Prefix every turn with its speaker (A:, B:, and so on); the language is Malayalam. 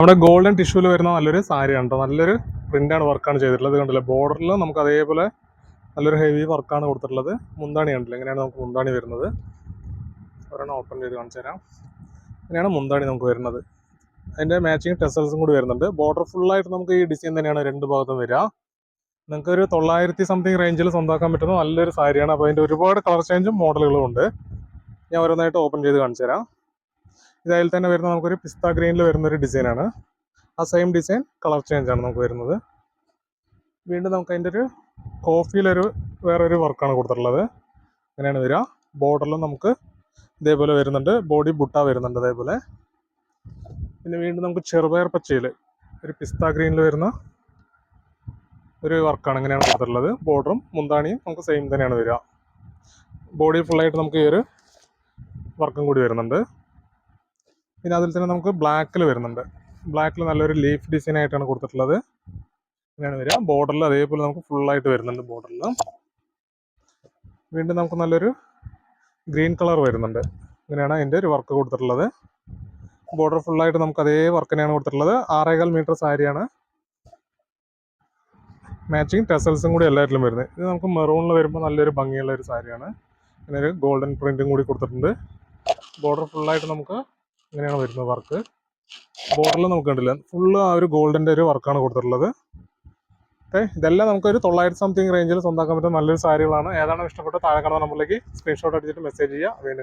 A: നമ്മുടെ ഗോൾഡൻ ടിഷ്യൂവിൽ വരുന്ന നല്ലൊരു സാരിയാണ് കേട്ടോ. നല്ലൊരു പ്രിൻ്റാണ് വർക്കാണ് ചെയ്തിട്ടുള്ളത്. കണ്ടില്ലേ, ബോർഡറിൽ നമുക്ക് അതേപോലെ നല്ലൊരു ഹെവി വർക്കാണ് കൊടുത്തിട്ടുള്ളത്. മുന്താണി കണ്ടില്ല, എങ്ങനെയാണ് നമുക്ക് മുന്താണി വരുന്നത്. ഒരെണ്ണം ഓപ്പൺ ചെയ്ത് കാണിച്ചു തരാം. ഇങ്ങനെയാണ് മുന്താണി നമുക്ക് വരുന്നത്. അതിൻ്റെ മാച്ചിങ് ടെസൽസും കൂടി വരുന്നുണ്ട്. ബോർഡർ ഫുള്ളായിട്ട് നമുക്ക് ഈ ഡിസൈൻ തന്നെയാണ് രണ്ട് ഭാഗത്തും വരിക. നിങ്ങൾക്ക് ഒരു 900 സംതിങ് റേഞ്ചിൽ സ്വന്തമാക്കാൻ പറ്റുന്ന നല്ലൊരു സാരിയാണ്. അപ്പോൾ അതിൻ്റെ ഒരുപാട് കളർ ചേഞ്ചും മോഡലുകളും ഉണ്ട്. ഞാൻ ഓരോന്നായിട്ട് ഓപ്പൺ ചെയ്ത് കാണിച്ചു തരാം. ഇതിൽ തന്നെ വരുന്ന നമുക്കൊരു പിസ്ത ഗ്രീനിൽ വരുന്നൊരു ഡിസൈനാണ്. ആ സെയിം ഡിസൈൻ കളർ ചേഞ്ചാണ് നമുക്ക് വരുന്നത്. വീണ്ടും നമുക്ക് അതിൻ്റെ ഒരു കോഫിയിലൊരു വേറൊരു വർക്കാണ് കൊടുത്തിട്ടുള്ളത്. അങ്ങനെയാണ് വരിക. ബോർഡറിലും നമുക്ക് ഇതേപോലെ വരുന്നുണ്ട്. ബോഡി ബുട്ട വരുന്നുണ്ട് അതേപോലെ. പിന്നെ വീണ്ടും നമുക്ക് ചെറുപയർ പച്ചയിൽ ഒരു പിസ്ത ഗ്രീനിൽ വരുന്ന ഒരു വർക്കാണ് ഇങ്ങനെയാണ് കൊടുത്തിട്ടുള്ളത്. ബോർഡറും മുന്താണിയും നമുക്ക് സെയിം തന്നെയാണ് വരിക. ബോഡി ഫുള്ളായിട്ട് നമുക്ക് ഈ ഒരു വർക്കും കൂടി വരുന്നുണ്ട്. പിന്നെ അതിൽ തന്നെ നമുക്ക് ബ്ലാക്കിൽ വരുന്നുണ്ട്. ബ്ലാക്കിൽ നല്ലൊരു ലീഫ് ഡിസൈൻ ആയിട്ടാണ് കൊടുത്തിട്ടുള്ളത്. ഇങ്ങനെയാണ് വരിക. ബോർഡറിൽ അതേപോലെ നമുക്ക് ഫുള്ളായിട്ട് വരുന്നുണ്ട്. ബോർഡറിൽ വീണ്ടും നമുക്ക് നല്ലൊരു ഗ്രീൻ കളർ വരുന്നുണ്ട്. ഇങ്ങനെയാണ് അതിൻ്റെ ഒരു വർക്ക് കൊടുത്തിട്ടുള്ളത്. ബോർഡർ ഫുള്ളായിട്ട് നമുക്ക് അതേ വർക്ക് തന്നെയാണ് കൊടുത്തിട്ടുള്ളത്. 6.25 മീറ്റർ സാരിയാണ്. മാച്ചിങ് ടെസൽസും കൂടി എല്ലാറ്റിലും വരുന്നത്. ഇത് നമുക്ക് മെറൂണിൽ വരുമ്പോൾ നല്ലൊരു ഭംഗിയുള്ള ഒരു സാരിയാണ്. ഇങ്ങനെ ഒരു ഗോൾഡൻ പ്രിൻറ്റും കൂടി കൊടുത്തിട്ടുണ്ട്. ബോർഡർ ഫുള്ളായിട്ട് നമുക്ക് ഇങ്ങനെയാണ് വരുന്നത് വർക്ക്. ബോർഡറിൽ നമുക്ക് കണ്ടില്ല, ഫുള്ള് ആ ഒരു ഗോൾഡിൻ്റെ ഒരു വർക്കാണ് കൊടുത്തിട്ടുള്ളത്. ഓക്കെ, ഇതെല്ലാം നമുക്കൊരു 900 സംതിങ് റേഞ്ചിൽ സ്വന്തമാക്കാൻ പറ്റുന്ന നല്ലൊരു സാരികളാണ്. ഏതാണ് ഇഷ്ടപ്പെട്ട താഴെ കാണുന്ന നമ്പറിലേക്ക് സ്ക്രീൻഷോട്ട് അടിച്ചിട്ട് മെസ്സേജ് ചെയ്യുക. വീണ്ടും